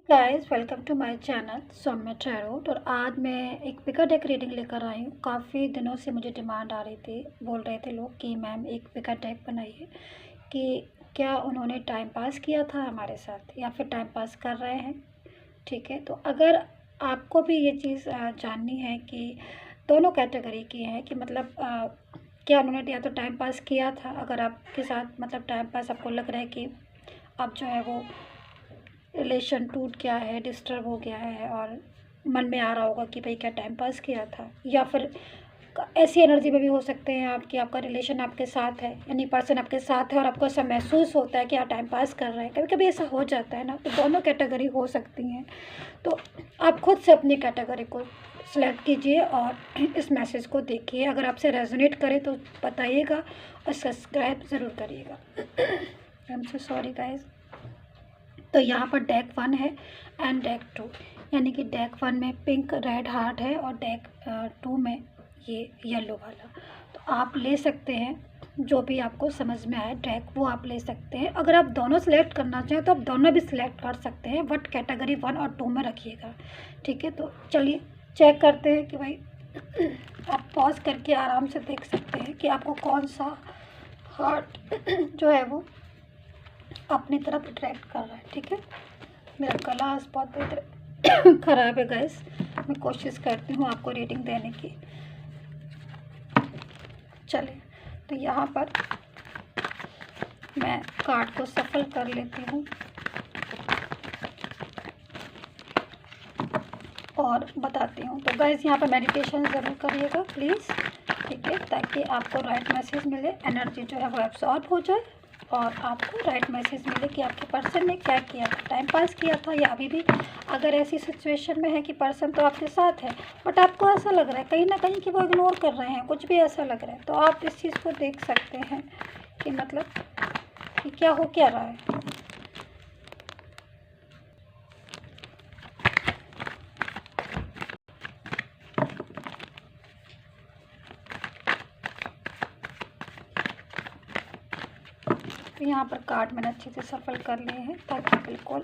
Guys welcome to my channel Saumya tarot. और आज मैं एक पिका डेक रीडिंग लेकर आई हूँ। काफ़ी दिनों से मुझे डिमांड आ रही थी, बोल रहे थे लोग कि मैम एक पिका डेक बनाइए कि क्या उन्होंने टाइम पास किया था हमारे साथ या फिर टाइम पास कर रहे हैं। ठीक है, तो अगर आपको भी ये चीज़ जाननी है कि दोनों कैटेगरी की हैं कि मतलब क्या उन्होंने या तो टाइम पास किया था, अगर आपके साथ मतलब टाइम पास आपको लग रहा है कि अब जो है वो रिलेशन टूट गया है, डिस्टर्ब हो गया है और मन में आ रहा होगा कि भाई क्या टाइम पास किया था, या फिर ऐसी एनर्जी में भी हो सकते हैं आप कि आपका रिलेशन आपके साथ है यानी पर्सन आपके साथ है और आपको ऐसा महसूस होता है कि आप टाइम पास कर रहे हैं। कभी कभी ऐसा हो जाता है ना, तो दोनों कैटेगरी हो सकती हैं। तो आप खुद से अपनी कैटेगरी को सिलेक्ट कीजिए और इस मैसेज को देखिए। अगर आपसे रेजोनेट करे तो बताइएगा और सब्सक्राइब ज़रूर करिएगा। I am so sorry guys. तो यहाँ पर डेक 1 है एंड डेक 2, यानी कि डेक 1 में पिंक रेड हार्ट है और डेक 2 में ये येलो वाला। तो आप ले सकते हैं जो भी आपको समझ में आए डेक, वो आप ले सकते हैं। अगर आप दोनों सेलेक्ट करना चाहें तो आप दोनों भी सिलेक्ट कर सकते हैं, बट कैटेगरी 1 और 2 में रखिएगा। ठीक है, तो चलिए चेक करते हैं कि भाई आप पॉज करके आराम से देख सकते हैं कि आपको कौन सा हार्ट जो है वो अपनी तरफ अट्रैक्ट कर रहा है। ठीक है, मेरा गला आज बहुत बेहतर ख़राब है गाइस। मैं कोशिश करती हूँ आपको रीडिंग देने की। चलिए, तो यहाँ पर मैं कार्ड को सफल कर लेती हूँ और बताती हूँ। तो गाइस यहाँ पर मेडिटेशन ज़रूर करिएगा प्लीज़, ठीक है, ताकि आपको राइट मैसेज मिले, एनर्जी जो है वो एब्सॉर्ब हो जाए और आपको राइट मैसेज मिले कि आपके पर्सन ने क्या किया था, टाइम पास किया था या अभी भी अगर ऐसी सिचुएशन में है कि पर्सन तो आपके साथ है बट आपको ऐसा लग रहा है कहीं ना कहीं कि वो इग्नोर कर रहे हैं, कुछ भी ऐसा लग रहा है। तो आप इस चीज़ को देख सकते हैं कि मतलब कि क्या हो क्या रहा है। तो यहाँ पर कार्ड मैंने अच्छे से सफल कर लिए हैं ताकि बिल्कुल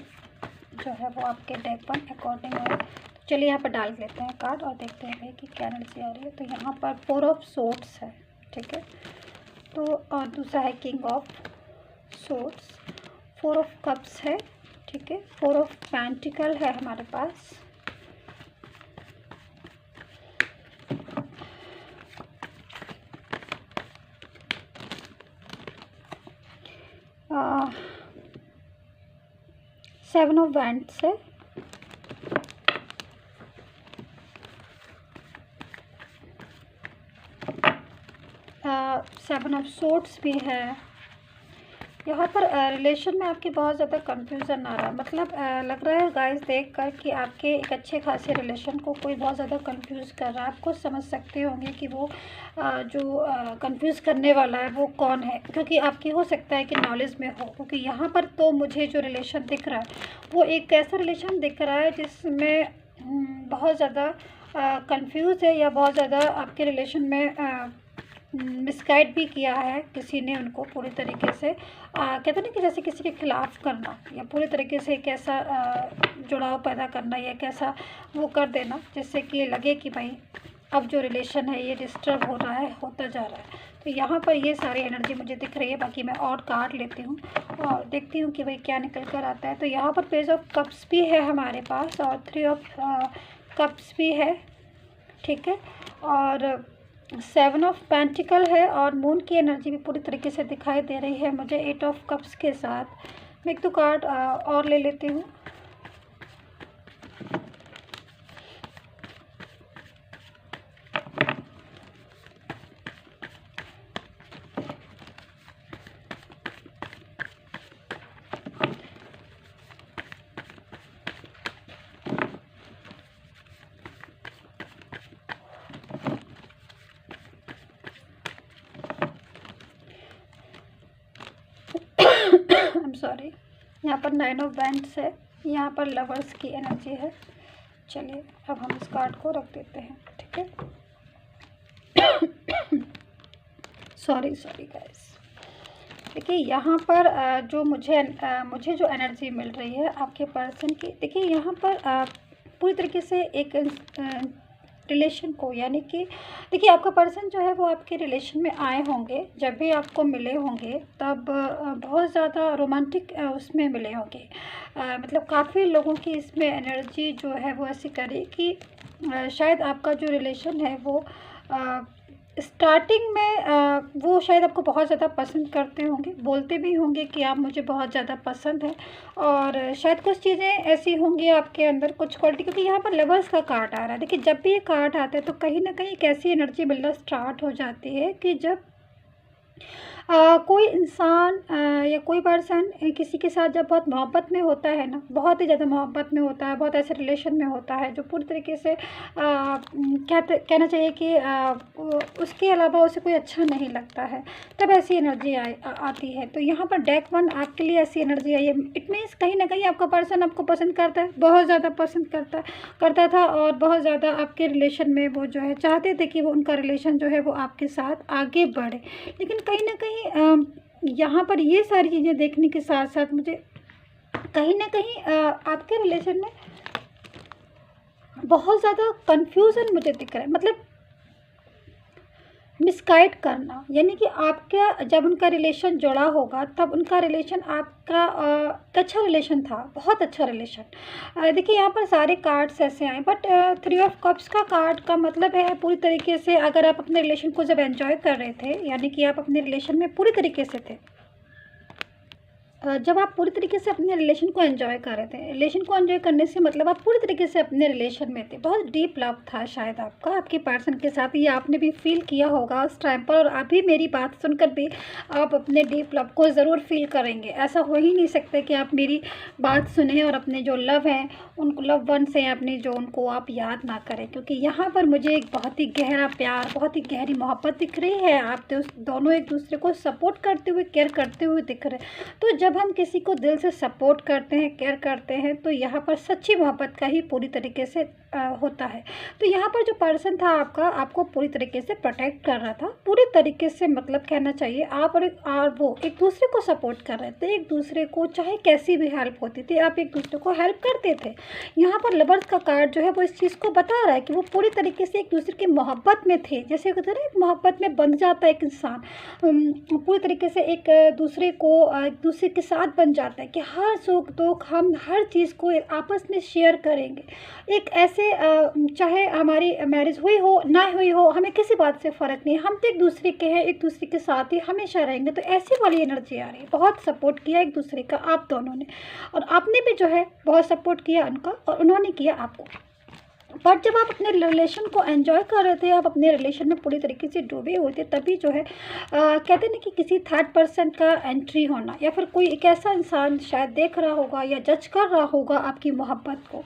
जो है वो आपके डेक पर अकॉर्डिंग हो। तो चलिए यहाँ पर डाल लेते हैं कार्ड और देखते हैं भाई कि क्या एनर्जी आ रही है। तो यहाँ पर 4 ऑफ सोर्ड्स है, ठीक है, तो और दूसरा है king of swords, 4 of cups है, ठीक है, 4 ऑफ पेंटिकल है हमारे पास, आ, 7 ऑफ वैंड्स है, 7 ऑफ सोर्ड्स भी है। यहाँ पर रिलेशन में आपकी बहुत ज़्यादा कंफ्यूजन आ रहा है, मतलब लग रहा है गाइस देख कर कि आपके एक अच्छे खासे रिलेशन को कोई बहुत ज़्यादा कंफ्यूज कर रहा है। आप खुद समझ सकते होंगे कि वो जो कंफ्यूज करने वाला है वो कौन है, क्योंकि आपकी हो सकता है कि नॉलेज में हो। क्योंकि यहाँ पर तो मुझे जो रिलेशन दिख रहा है वो एक ऐसा रिलेशन दिख रहा है जिसमें बहुत ज़्यादा कंफ्यूज है या बहुत ज़्यादा आपके रिलेशन में मिसगाइड भी किया है किसी ने उनको पूरी तरीके से। कहते हैं ना कि जैसे किसी के खिलाफ़ करना या पूरी तरीके से कैसा जुड़ाव पैदा करना या कैसा वो कर देना जिससे कि लगे कि भाई अब जो रिलेशन है ये डिस्टर्ब हो रहा है, होता जा रहा है। तो यहाँ पर ये सारी एनर्जी मुझे दिख रही है। बाकी मैं और कार्ड लेती हूँ और देखती हूँ कि भाई क्या निकल कर आता है। तो यहाँ पर पेज ऑफ कप्स भी है हमारे पास और 3 ऑफ कप्स भी है, ठीक है, और 7 ऑफ पेंटिकल है और मून की एनर्जी भी पूरी तरीके से दिखाई दे रही है मुझे 8 ऑफ कप्स के साथ। मैं एक दो कार्ड और ले लेती हूँ। आई एम सॉरी, यहाँ पर 9 ऑफ वैंड्स है, यहाँ पर लवर्स की एनर्जी है। चलिए अब हम इस कार्ड को रख देते हैं, ठीक है। Sorry guys. देखिए यहाँ पर मुझे जो एनर्जी मिल रही है आपके पर्सन की, देखिए यहाँ पर पूरी तरीके से एक रिलेशन को, यानी कि देखिए आपका पर्सन जो है वो आपके रिलेशन में आए होंगे, जब भी आपको मिले होंगे तब बहुत ज़्यादा रोमांटिक उसमें मिले होंगे। मतलब काफ़ी लोगों की इसमें एनर्जी जो है वो ऐसी करे कि शायद आपका जो रिलेशन है वो स्टार्टिंग में वो शायद आपको बहुत ज़्यादा पसंद करते होंगे, बोलते भी होंगे कि आप मुझे बहुत ज़्यादा पसंद है। और शायद कुछ चीज़ें ऐसी होंगी आपके अंदर, कुछ क्वालिटी, क्योंकि यहाँ पर लवर्स का कार्ड आ रहा है। देखिए जब भी ये कार्ड आता है तो कहीं ना कहीं एक ऐसी एनर्जी मिलना स्टार्ट हो जाती है कि जब कोई इंसान या कोई पर्सन किसी के साथ जब बहुत मोहब्बत में होता है ना, बहुत ही ज़्यादा मोहब्बत में होता है, बहुत ऐसे रिलेशन में होता है जो पूरी तरीके से कहना चाहिए कि उसके अलावा उसे कोई अच्छा नहीं लगता है, तब ऐसी एनर्जी आती है। तो यहाँ पर डेक 1 आपके लिए ऐसी एनर्जी आई है। इट मीन्स कहीं ना कहीं आपका पर्सन आपको पसंद करता है, बहुत ज़्यादा पसंद करता था, और बहुत ज़्यादा आपके रिलेशन में वो जो है चाहते थे कि वो उनका रिलेशन जो है वो आपके साथ आगे बढ़े। लेकिन कहीं ना कहीं यहाँ पर ये सारी चीज़ें देखने के साथ साथ मुझे कहीं ना कहीं आपके रिलेशन में बहुत ज़्यादा कंफ्यूजन मुझे दिख रहा है। मतलब मिसगाइड करना, यानी कि आपका जब उनका रिलेशन जुड़ा होगा तब उनका रिलेशन आपका अच्छा रिलेशन था, बहुत अच्छा रिलेशन। देखिए यहाँ पर सारे कार्ड्स ऐसे आए, बट 3 ऑफ कप्स का कार्ड का मतलब है पूरी तरीके से अगर आप अपने रिलेशन को जब एंजॉय कर रहे थे, यानी कि आप अपने रिलेशन में पूरी तरीके से थे, जब आप पूरी तरीके से अपने रिलेशन को एंजॉय कर रहे थे, रिलेशन को एंजॉय करने से मतलब आप पूरी तरीके से अपने रिलेशन में थे, बहुत डीप लव था शायद आपका आपके पर्सन के साथ, ये आपने भी फील किया होगा उस टाइम पर, और अभी मेरी बात सुनकर भी आप अपने डीप लव को ज़रूर फील करेंगे। ऐसा हो ही नहीं सकता कि आप मेरी बात सुने और अपने जो लव हैं उनको, लव वन से अपने जो उनको आप याद ना करें, क्योंकि यहाँ पर मुझे एक बहुत ही गहरा प्यार, बहुत ही गहरी मोहब्बत दिख रही है। आप दोनों एक दूसरे को सपोर्ट करते हुए, केयर करते हुए दिख रहे हैं। तो जब हम किसी को दिल से सपोर्ट करते हैं, केयर करते हैं, तो यहाँ पर सच्ची मोहब्बत का ही पूरी तरीके से होता है। तो यहाँ पर जो पर्सन था आपका, आपको पूरी तरीके से प्रोटेक्ट कर रहा था, पूरी तरीके से, मतलब कहना चाहिए आप और वो एक दूसरे को सपोर्ट कर रहे थे, एक दूसरे को चाहे कैसी भी हेल्प होती थी आप एक दूसरे को हेल्प करते थे। यहाँ पर लवर्स का कार्ड जो है वो इस चीज़ को बता रहा है कि वो पूरी तरीके से एक दूसरे की मोहब्बत में थे। जैसे कहते हैं ना, एक मोहब्बत में बंध जाता है एक इंसान, पूरी तरीके से एक दूसरे के साथ बन जाता है कि हर सुख दुख हम हर चीज़ को आपस में शेयर करेंगे। एक ऐसे चाहे हमारी मैरिज हुई हो ना हुई हो, हमें किसी बात से फ़र्क नहीं, हम तो एक दूसरे के हैं, एक दूसरे के साथ ही हमेशा रहेंगे। तो ऐसी वाली एनर्जी आ रही है, बहुत सपोर्ट किया एक दूसरे का आप दोनों ने, और आपने भी जो है बहुत सपोर्ट किया उनका और उन्होंने किया आपको। बट जब आप अपने रिलेशन को एंजॉय कर रहे थे, आप अपने रिलेशन में पूरी तरीके से डूबे हुए थे, तभी जो है कहते हैं ना कि किसी थर्ड पर्सन का एंट्री होना, या फिर कोई एक ऐसा इंसान शायद देख रहा होगा या जज कर रहा होगा आपकी मोहब्बत को,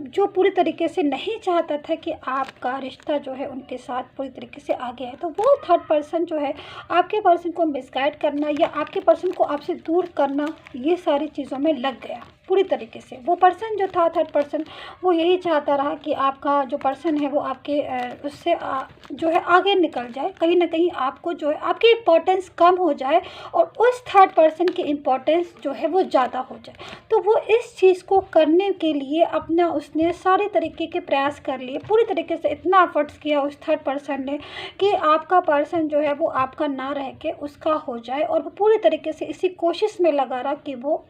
जो पूरी तरीके से नहीं चाहता था कि आपका रिश्ता जो है उनके साथ पूरी तरीके से आगे है। तो वो थर्ड पर्सन जो है आपके पर्सन को मिसगाइड करना या आपके पर्सन को आपसे दूर करना, ये सारी चीज़ों में लग गया पूरी तरीके से। वो पर्सन जो था थर्ड पर्सन, वो यही चाहता रहा कि आपका जो पर्सन है वो आपके उससे जो है आगे निकल जाए, कहीं ना कहीं आपको जो है आपकी इम्पोर्टेंस कम हो जाए और उस थर्ड पर्सन की इम्पोर्टेंस जो है वो ज़्यादा हो जाए। तो वो इस चीज़ को करने के लिए अपना उसने सारे तरीके के प्रयास कर लिए, पूरी तरीके से इतना एफर्ट्स किया उस थर्ड पर्सन ने कि आपका पर्सन जो है वो आपका ना रह के उसका हो जाए, और वो पूरी तरीके से इसी कोशिश में लगा रहा कि वो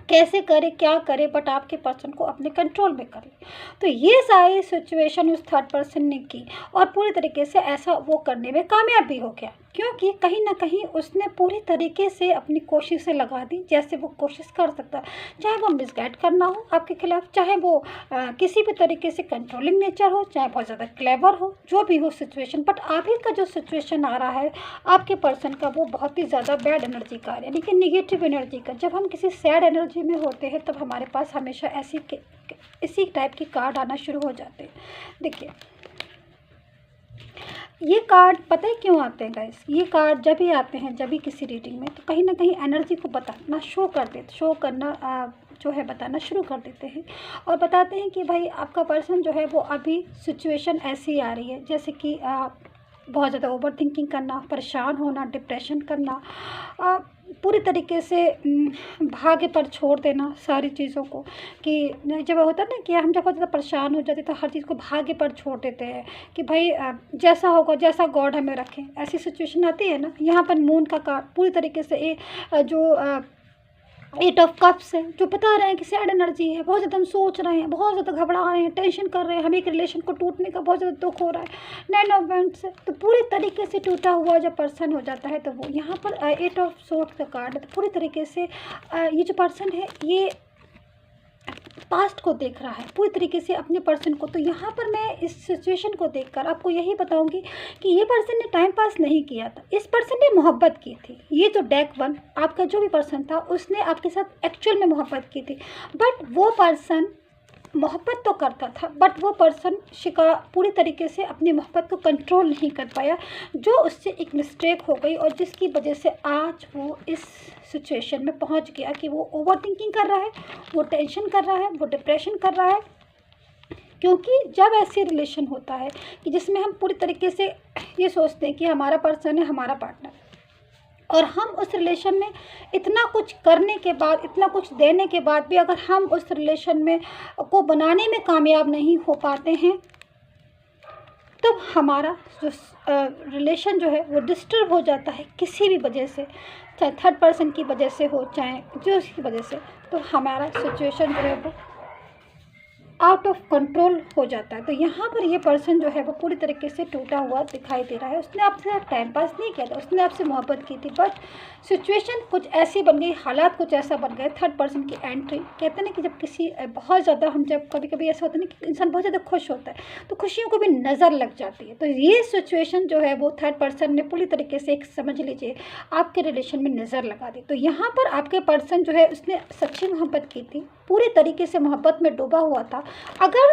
कैसे करे, क्या करे, बट आपके पर्सन को अपने कंट्रोल में कर ले। तो ये सारी सिचुएशन उस थर्ड पर्सन ने की और पूरी तरीके से ऐसा वो करने में कामयाब भी हो गया, क्योंकि कहीं ना कहीं उसने पूरी तरीके से अपनी कोशिशें लगा दी जैसे वो कोशिश कर सकता है। चाहे वो मिसगाइड करना हो आपके खिलाफ, चाहे वो किसी भी तरीके से कंट्रोलिंग नेचर हो, चाहे बहुत ज़्यादा क्लेवर हो, जो भी हो सिचुएशन। बट अभी का जो सिचुएशन आ रहा है आपके पर्सन का, वो बहुत ही ज़्यादा बैड एनर्जी का है, यानी कि निगेटिव एनर्जी का। जब हम किसी सैड एनर्जी में होते हैं तब हमारे पास हमेशा इसी टाइप के कार्ड आना शुरू हो जाते हैं। देखिए ये कार्ड पता है क्यों आते हैं गाइस, ये कार्ड जब भी आते हैं, जब भी किसी रीडिंग में, तो कहीं ना कहीं एनर्जी को बताना शो करना जो है बताना शुरू कर देते हैं और बताते हैं कि भाई आपका पर्सन जो है वो अभी सिचुएशन ऐसी आ रही है जैसे कि बहुत ज़्यादा ओवर थिंकिंग करना, परेशान होना, डिप्रेशन करना, पूरी तरीके से भाग्य पर छोड़ देना सारी चीज़ों को। कि जब होता है ना कि हम जब बहुत ज़्यादा परेशान हो जाते तो हर चीज़ को भाग्य पर छोड़ देते हैं कि भाई जैसा होगा, जैसा गॉड हमें रखे, ऐसी सिचुएशन आती है ना। यहाँ पर मून का कार्ड पूरी तरीके से जो 8 ऑफ कप्स है, जो बता रहे हैं कि सैड एनर्जी है, बहुत ज़्यादा हम सोच रहे हैं, बहुत ज़्यादा घबरा रहे हैं, टेंशन कर रहे हैं, हमें एक रिलेशन को टूटने का बहुत ज़्यादा दुख हो रहा है। 9 ऑफ वेंट्स है, तो पूरी तरीके से टूटा हुआ जब पर्सन हो जाता है तो वो यहाँ पर 8 ऑफ सोर्ड्स का कार्ड है। तो पूरी तरीके से ये जो पर्सन है ये पास्ट को देख रहा है पूरी तरीके से अपने पर्सन को। तो यहाँ पर मैं इस सिचुएशन को देखकर आपको यही बताऊंगी कि ये पर्सन ने टाइम पास नहीं किया था, इस पर्सन ने मोहब्बत की थी। ये जो डेक 1 आपका जो भी पर्सन था उसने आपके साथ एक्चुअल में मोहब्बत की थी, बट वो पर्सन मोहब्बत तो करता था बट वो पर्सन शिका पूरी तरीके से अपनी मोहब्बत को कंट्रोल नहीं कर पाया, जो उससे एक मिस्टेक हो गई और जिसकी वजह से आज वो इस सिचुएशन में पहुंच गया कि वो ओवर थिंकिंग कर रहा है, वो टेंशन कर रहा है, वो डिप्रेशन कर रहा है। क्योंकि जब ऐसे रिलेशन होता है कि जिसमें हम पूरी तरीके से ये सोचते हैं कि हमारा पर्सन है हमारा पार्टनर, और हम उस रिलेशन में इतना कुछ करने के बाद, इतना कुछ देने के बाद भी अगर हम उस रिलेशन में को बनाने में कामयाब नहीं हो पाते हैं, तब हमारा जो रिलेशन जो है वो डिस्टर्ब हो जाता है किसी भी वजह से, चाहे थर्ड पर्सन की वजह से हो, चाहे जो उसकी वजह से। तो हमारा सिचुएशन जो है वो आउट ऑफ कंट्रोल हो जाता है। तो यहाँ पर ये पर्सन जो है वो पूरी तरीके से टूटा हुआ दिखाई दे रहा है। उसने आपसे टाइम पास नहीं किया था, उसने आपसे मोहब्बत की थी, बट सिचुएशन कुछ ऐसी बन गई, हालात कुछ ऐसा बन गए, थर्ड पर्सन की एंट्री। कहते हैं ना कि जब किसी बहुत ज़्यादा हम जब कभी कभी ऐसा होता है ना कि इंसान बहुत ज़्यादा खुश होता है तो खुशियों को भी नज़र लग जाती है। तो ये सिचुएशन जो है वो थर्ड पर्सन ने पूरी तरीके से एक समझ लीजिए आपके रिलेशन में नज़र लगा दी। तो यहाँ पर आपके पर्सन जो है उसने सच्ची मोहब्बत की थी, पूरी तरीके से मोहब्बत में डूबा हुआ था। अगर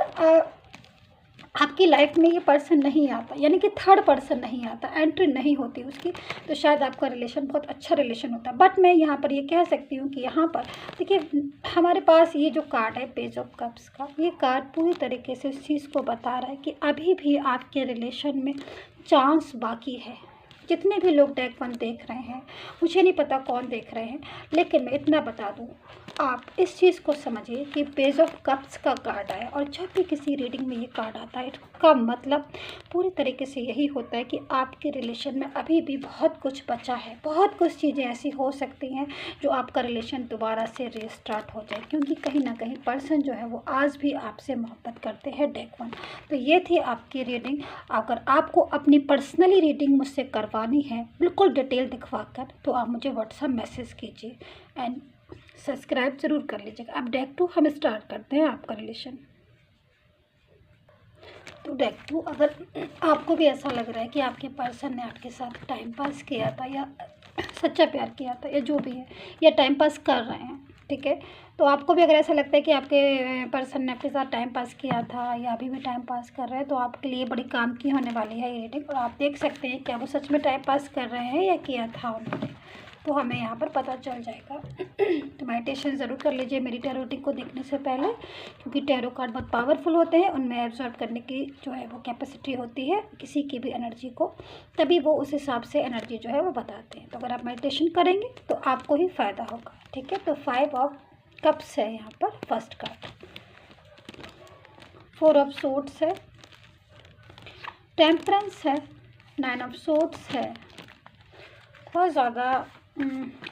आपकी लाइफ में ये पर्सन नहीं आता, यानी कि थर्ड पर्सन नहीं आता, एंट्री नहीं होती उसकी, तो शायद आपका रिलेशन बहुत अच्छा रिलेशन होता। बट मैं यहाँ पर ये कह सकती हूँ कि यहाँ पर देखिए हमारे पास ये जो कार्ड है पेज ऑफ कप्स का, ये कार्ड पूरी तरीके से उस चीज़ को बता रहा है कि अभी भी आपके रिलेशन में चांस बाकी है। जितने भी लोग डेक 1 देख रहे हैं, मुझे नहीं पता कौन देख रहे हैं, लेकिन मैं इतना बता दूं, आप इस चीज़ को समझिए कि पेज ऑफ कप्स का कार्ड आया और जब भी किसी रीडिंग में ये कार्ड आता है इसका मतलब पूरी तरीके से यही होता है कि आपके रिलेशन में अभी भी बहुत कुछ बचा है, बहुत कुछ चीज़ें ऐसी हो सकती हैं जो आपका रिलेशन दोबारा से रीस्टार्ट हो जाए, क्योंकि कहीं ना कहीं पर्सन जो है वो आज भी आपसे मोहब्बत करते हैं डेक 1। तो ये थी आपकी रीडिंग। अगर आपको अपनी पर्सनली रीडिंग मुझसे करवानी है बिल्कुल डिटेल दिखवा कर, तो आप मुझे व्हाट्सएप मैसेज कीजिए एंड सब्सक्राइब ज़रूर कर लीजिएगा। अब डेक 2 हम स्टार्ट करते हैं आपका रिलेशन। तो डेक 2, अगर आपको भी ऐसा लग रहा है कि आपके पर्सन ने आपके साथ टाइम पास किया था या सच्चा प्यार किया था या जो भी है, या टाइम पास कर रहे हैं, ठीक है, तो आपको भी अगर ऐसा लगता है कि आपके पर्सन ने आपके साथ टाइम पास किया था या अभी भी टाइम पास कर रहे हैं, तो आपके लिए बड़ी काम की होने वाली है ये रीडिंग। और आप देख सकते हैं क्या वो सच में टाइम पास कर रहे हैं या किया था उन्होंने, तो हमें यहाँ पर पता चल जाएगा। तो मेडिटेशन ज़रूर कर लीजिए मेरी टैरो रीडिंग को देखने से पहले, क्योंकि टैरो कार्ड बहुत पावरफुल होते हैं, उनमें एब्जॉर्ब करने की जो है वो कैपेसिटी होती है किसी की भी एनर्जी को, तभी वो उस हिसाब से एनर्जी जो है वो बताते हैं। तो अगर आप मेडिटेशन करेंगे तो आपको ही फ़ायदा होगा, ठीक है। तो 5 ऑफ कप्स है यहाँ पर फर्स्ट कार्ड, 4 ऑफ सोर्ड्स है, टेम्परेंस है, 9 ऑफ सोर्ड्स है। बहुत ज़्यादा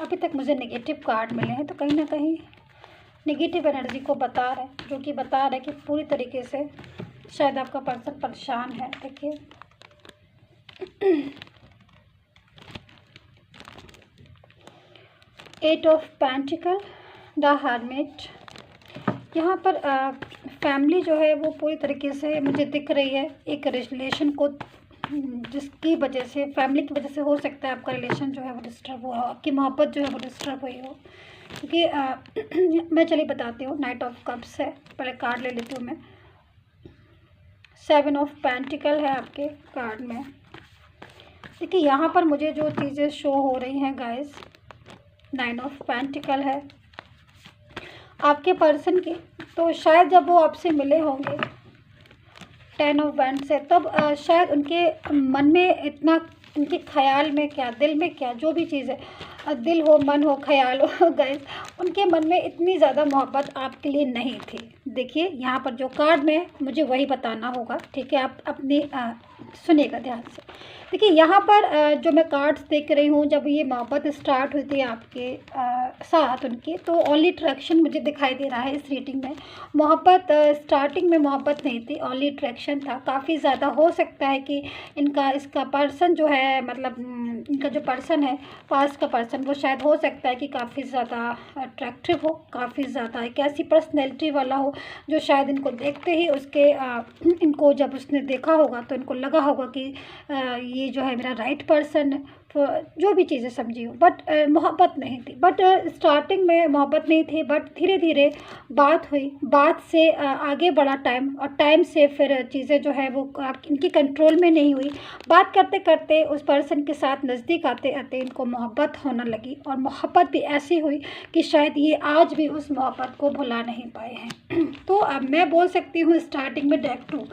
अभी तक मुझे नेगेटिव कार्ड मिले हैं, तो कहीं ना कहीं नेगेटिव एनर्जी को बता रहे हैं, जो कि बता रहे हैं कि पूरी तरीके से शायद आपका पर्सन परेशान है। देखिए 8 ऑफ पेंटिकल, द हर्मिट। यहाँ पर फैमिली जो है वो पूरी तरीके से मुझे दिख रही है, एक रिलेशन को जिसकी वजह से, फैमिली की वजह से हो सकता है आपका रिलेशन जो है वो डिस्टर्ब हुआ हो, आपकी मोहब्बत जो है वो डिस्टर्ब हुई हो। क्योंकि मैं चलिए बताती हूँ, नाइट ऑफ कप्स है, पहले कार्ड ले लेती हूँ मैं। 7 ऑफ पेंटिकल है आपके कार्ड में। देखिए यहाँ पर मुझे जो चीज़ें शो हो रही हैं गाइस, 9 ऑफ पेंटिकल है आपके पर्सन की, तो शायद जब वो आपसे मिले होंगे 10 ऑफ वैंड्स है, तब शायद उनके मन में इतना, उनके ख्याल में क्या, दिल में क्या, जो भी चीज़ है, दिल हो, मन हो, ख्याल हो गाइस, उनके मन में इतनी ज़्यादा मोहब्बत आपके लिए नहीं थी। देखिए यहाँ पर जो कार्ड में मुझे वही बताना होगा, ठीक है, आप अपनी सुनिएगा ध्यान से। देखिए यहाँ पर जो मैं कार्ड्स देख रही हूँ, जब ये मोहब्बत स्टार्ट हुई थी आपके साथ उनकी, तो ओनली अट्रैक्शन मुझे दिखाई दे रहा है इस रीडिंग में। मोहब्बत स्टार्टिंग में मोहब्बत नहीं थी, ओनली अट्रैक्शन था। काफ़ी ज़्यादा हो सकता है कि इसका पर्सन जो है, मतलब इनका जो पर्सन है, पास्ट का पर्सन, वो शायद हो सकता है कि काफ़ी ज़्यादा अट्रैक्टिव हो, काफ़ी ज़्यादा एक ऐसी पर्सनैलिटी वाला हो जो शायद इनको देखते ही उसके इनको जब उसने देखा होगा तो इनको लगा होगा कि ये जो है मेरा राइट पर्सन है। तो जो भी चीज़ें समझी हो, बट मोहब्बत नहीं थी। बट स्टार्टिंग में मोहब्बत नहीं थी, बट धीरे धीरे बात हुई, बात से आगे बढ़ा टाइम, और टाइम से फिर चीज़ें जो है वो इनकी कंट्रोल में नहीं हुई। बात करते करते उस पर्सन के साथ नज़दीक आते आते इनको मोहब्बत होने लगी, और मोहब्बत भी ऐसी हुई कि शायद ये आज भी उस मोहब्बत को भुला नहीं पाए हैं। तो अब मैं बोल सकती हूँ स्टार्टिंग में डेक 2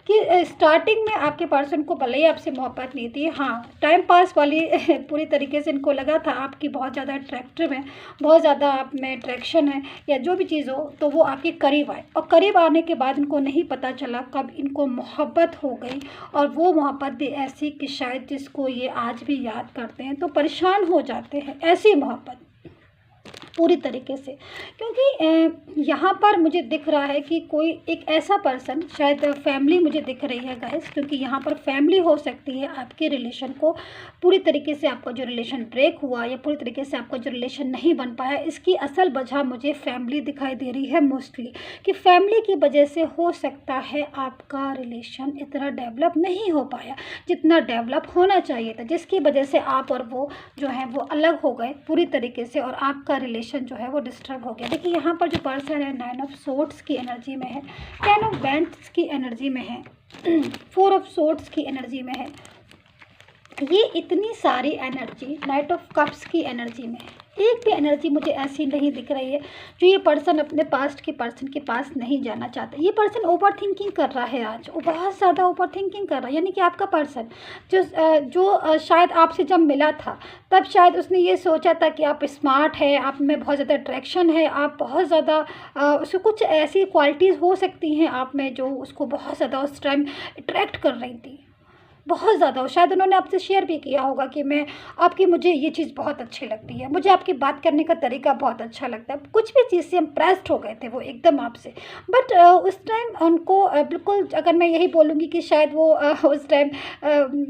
कि स्टार्टिंग में आपके पर्सन को भले ही आपसे मोहब्बत नहीं थी, हाँ टाइम पास वाली पूरी तरीके से इनको लगा था आपकी बहुत ज़्यादा अट्रैक्टिव है, बहुत ज़्यादा आप में अट्रैक्शन है, या जो भी चीज़ हो, तो वो आपके करीब आए, और करीब आने के बाद इनको नहीं पता चला कब इनको मोहब्बत हो गई। और वो मोहब्बत भी ऐसी कि शायद जिसको ये आज भी याद करते हैं तो परेशान हो जाते हैं, ऐसी मोहब्बत पूरी तरीके से। क्योंकि यहाँ पर मुझे दिख रहा है कि कोई एक ऐसा पर्सन, शायद फैमिली मुझे दिख रही है गाइस, क्योंकि यहाँ पर फैमिली हो सकती है आपके रिलेशन को पूरी तरीके से, आपका जो रिलेशन ब्रेक हुआ या पूरी तरीके से आपका जो रिलेशन नहीं बन पाया, इसकी असल वजह मुझे फैमिली दिखाई दे रही है मोस्टली, कि फैमिली की वजह से हो सकता है आपका रिलेशन इतना डेवलप नहीं हो पाया जितना डेवलप होना चाहिए था, जिसकी वजह से आप और वो जो है वो अलग हो गए पूरी तरीके से, और आपका रिलेशन जो है वो डिस्टर्ब हो गया। देखिए यहाँ पर जो पर्सन है 9 ऑफ सोर्ड्स की एनर्जी में है, 10 ऑफ वैंड्स की एनर्जी में है, 4 ऑफ सोर्ड्स की एनर्जी में है। ये इतनी सारी एनर्जी नाइट ऑफ कप्स की एनर्जी में है। एक भी एनर्जी मुझे ऐसी नहीं दिख रही है जो ये पर्सन अपने पास्ट के पर्सन के पास नहीं जाना चाहता। ये पर्सन ओवर थिंकिंग कर रहा है आज, वो बहुत ज़्यादा ओवर थिंकिंग कर रहा है। यानी कि आपका पर्सन जो शायद आपसे जब मिला था तब शायद उसने ये सोचा था कि आप स्मार्ट है, आप में बहुत ज़्यादा अट्रैक्शन है, आप बहुत ज़्यादा उसको कुछ ऐसी क्वालिटीज़ हो सकती हैं आप में जो उसको बहुत ज़्यादा उस टाइम अट्रैक्ट कर रही थी, बहुत ज़्यादा। शायद उन्होंने आपसे शेयर भी किया होगा कि मुझे ये चीज़ बहुत अच्छी लगती है, मुझे आपकी बात करने का तरीका बहुत अच्छा लगता है, कुछ भी चीज़ से इम्प्रेस्ड हो गए थे वो एकदम आपसे। बट उस टाइम उनको बिल्कुल, अगर मैं यही बोलूँगी कि शायद वो उस टाइम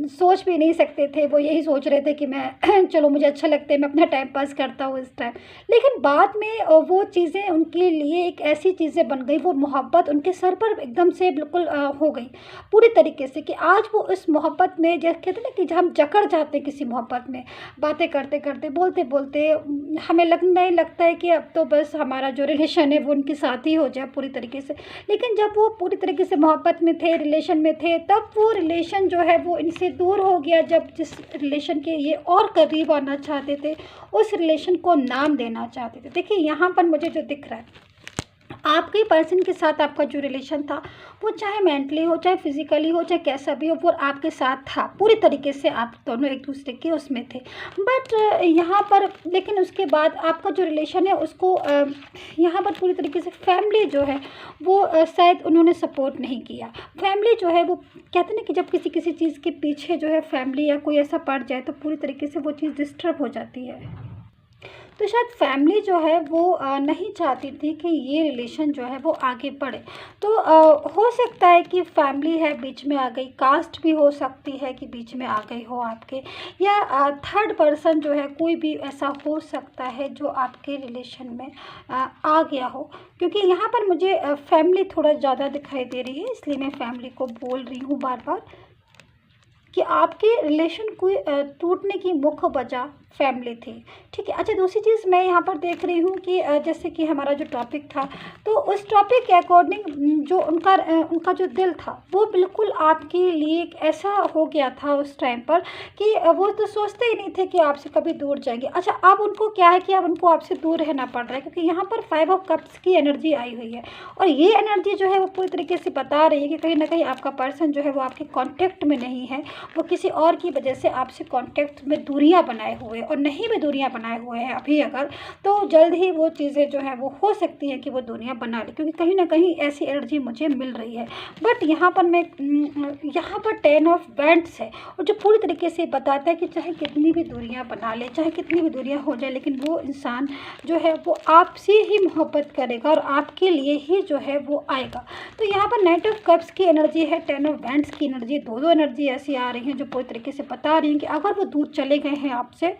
सोच भी नहीं सकते थे, वो यही सोच रहे थे कि मैं चलो मुझे अच्छा लगता है, मैं अपना टाइम पास करता हूँ इस टाइम। लेकिन बाद में वो चीज़ें उनके लिए एक ऐसी चीज़ें बन गई, वो मोहब्बत उनके सर पर एकदम से बिल्कुल हो गई पूरी तरीके से, कि आज वो उस मोहब्बत में, जैसे कहते हैं ना कि जब हम जकड़ जाते हैं किसी मोहब्बत में, बातें करते करते, बोलते बोलते, हमें लगने लगता है कि अब तो बस हमारा जो रिलेशन है वो उनके साथ ही हो जाए पूरी तरीके से। लेकिन जब वो पूरी तरीके से मोहब्बत में थे, रिलेशन में थे, तब वो रिलेशन जो है वो इनसे दूर हो गया। जब जिस रिलेशन के ये और करीब आना चाहते थे, उस रिलेशन को नाम देना चाहते थे। देखिए यहाँ पर मुझे जो दिख रहा है, आपके पर्सन के साथ आपका जो रिलेशन था वो चाहे मेंटली हो, चाहे फिजिकली हो, चाहे कैसा भी हो, वो आपके साथ था पूरी तरीके से, आप दोनों एक दूसरे के उसमें थे। बट यहाँ पर लेकिन उसके बाद आपका जो रिलेशन है उसको यहाँ पर पूरी तरीके से फैमिली जो है वो शायद उन्होंने सपोर्ट नहीं किया। फैमिली जो है वो कहते हैं ना कि जब किसी किसी चीज़ के पीछे जो है फैमिली या कोई ऐसा पड़ जाए तो पूरी तरीके से वो चीज़ डिस्टर्ब हो जाती है। तो शायद फैमिली जो है वो नहीं चाहती थी कि ये रिलेशन जो है वो आगे बढ़े। तो हो सकता है कि फैमिली है बीच में आ गई, कास्ट भी हो सकती है कि बीच में आ गई हो आपके, या थर्ड पर्सन जो है कोई भी ऐसा हो सकता है जो आपके रिलेशन में आ गया हो। क्योंकि यहाँ पर मुझे फैमिली थोड़ा ज़्यादा दिखाई दे रही है, इसलिए मैं फैमिली को बोल रही हूँ बार बार कि आपके रिलेशन को टूटने की मुख्य वजह फैमिली थी, ठीक है। अच्छा, दूसरी चीज़ मैं यहाँ पर देख रही हूँ कि जैसे कि हमारा जो टॉपिक था, तो उस टॉपिक के अकॉर्डिंग जो उनका जो दिल था वो बिल्कुल आपके लिए एक ऐसा हो गया था उस टाइम पर कि वो तो सोचते ही नहीं थे कि आपसे कभी दूर जाएंगे। अच्छा, अब उनको क्या है कि अब उनको आपसे दूर रहना पड़ रहा है, क्योंकि यहाँ पर 5 ऑफ कप्स की एनर्जी आई हुई है, और ये एनर्जी जो है वो पूरी तरीके से बता रही है कि कहीं ना कहीं आपका पर्सन जो है वो आपके कांटेक्ट में नहीं है, वो किसी और की वजह से आपसे कांटेक्ट में दूरियां बनाए हुए, और नहीं भी दूरियां बनाए हुए हैं अभी अगर, तो जल्द ही वो चीज़ें जो है वो हो सकती है कि वो दूरियां बना ले, क्योंकि कहीं ना कहीं ऐसी एनर्जी मुझे मिल रही है। बट यहाँ पर मैं यहाँ पर 10 ऑफ बैंड्स है, और जो पूरी तरीके से बताता है कि चाहे कितनी भी दूरियां बना ले, चाहे कितनी भी दूरियां हो जाए, लेकिन वो इंसान जो है वो आपसे ही मोहब्बत करेगा और आपके लिए ही जो है वो आएगा। तो यहाँ पर नाइट ऑफ कप्स की एनर्जी है, 10 ऑफ बैंड्स की एनर्जी, दो एनर्जी ऐसी आ रही हैं जो पूरी तरीके से बता रही हैं कि अगर वो दूर चले गए हैं आपसे,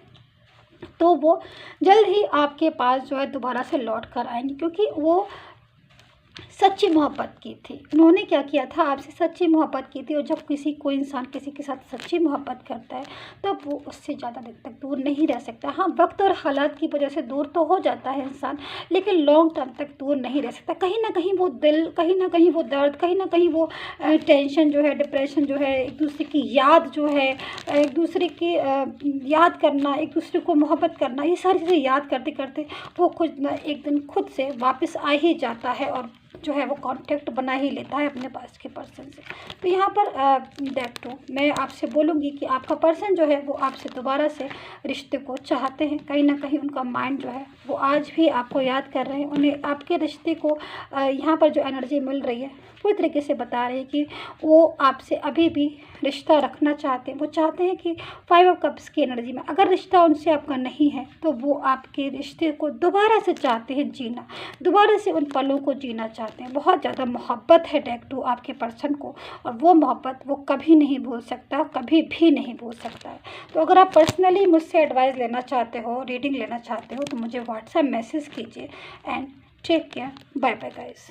तो वो जल्द ही आपके पास जो है दोबारा से लौट कर आएंगे, क्योंकि वो सच्ची मोहब्बत की थी। उन्होंने क्या किया था, आपसे सच्ची मोहब्बत की थी, और जब कोई इंसान किसी के साथ सच्ची मोहब्बत करता है तब वो उससे ज़्यादा देर तक दूर नहीं रह सकता। हाँ, वक्त और हालात की वजह से दूर तो हो जाता है इंसान, लेकिन लॉन्ग टर्म तक दूर नहीं रह सकता। कहीं ना कहीं वो दिल, कहीं ना कहीं वो दर्द, कहीं ना कहीं वो टेंशन जो है, डिप्रेशन जो है, एक दूसरे की याद जो है, एक दूसरे की याद करना, एक दूसरे को मोहब्बत करना, ये सारी चीज़ें याद करते करते वो खुद ना एक दिन खुद से वापस आ ही जाता है, और जो है वो कांटेक्ट बना ही लेता है अपने पास के पर्सन से। तो यहाँ पर देखो, मैं आपसे बोलूँगी कि आपका पर्सन जो है वो आपसे दोबारा से रिश्ते को चाहते हैं। कहीं ना कहीं उनका माइंड जो है वो आज भी आपको याद कर रहे हैं। उन्हें आपके रिश्ते को यहाँ पर जो एनर्जी मिल रही है पूरी तरीके से बता रही है कि वो आपसे अभी भी रिश्ता रखना चाहते हैं। वो चाहते हैं कि 5 ऑफ कप्स की एनर्जी में अगर रिश्ता उनसे आपका नहीं है, तो वो आपके रिश्ते को दोबारा से चाहते हैं जीना, दोबारा से उन पलों को जीना चाहते हैं। बहुत ज़्यादा मोहब्बत है डेक 2 आपके पर्सन को, और वो मोहब्बत वो कभी नहीं भूल सकता, कभी भी नहीं भूल सकता है। तो अगर आप पर्सनली मुझसे एडवाइस लेना चाहते हो, रीडिंग लेना चाहते हो, तो मुझे व्हाट्सएप मैसेज कीजिए। And take care, bye bye guys.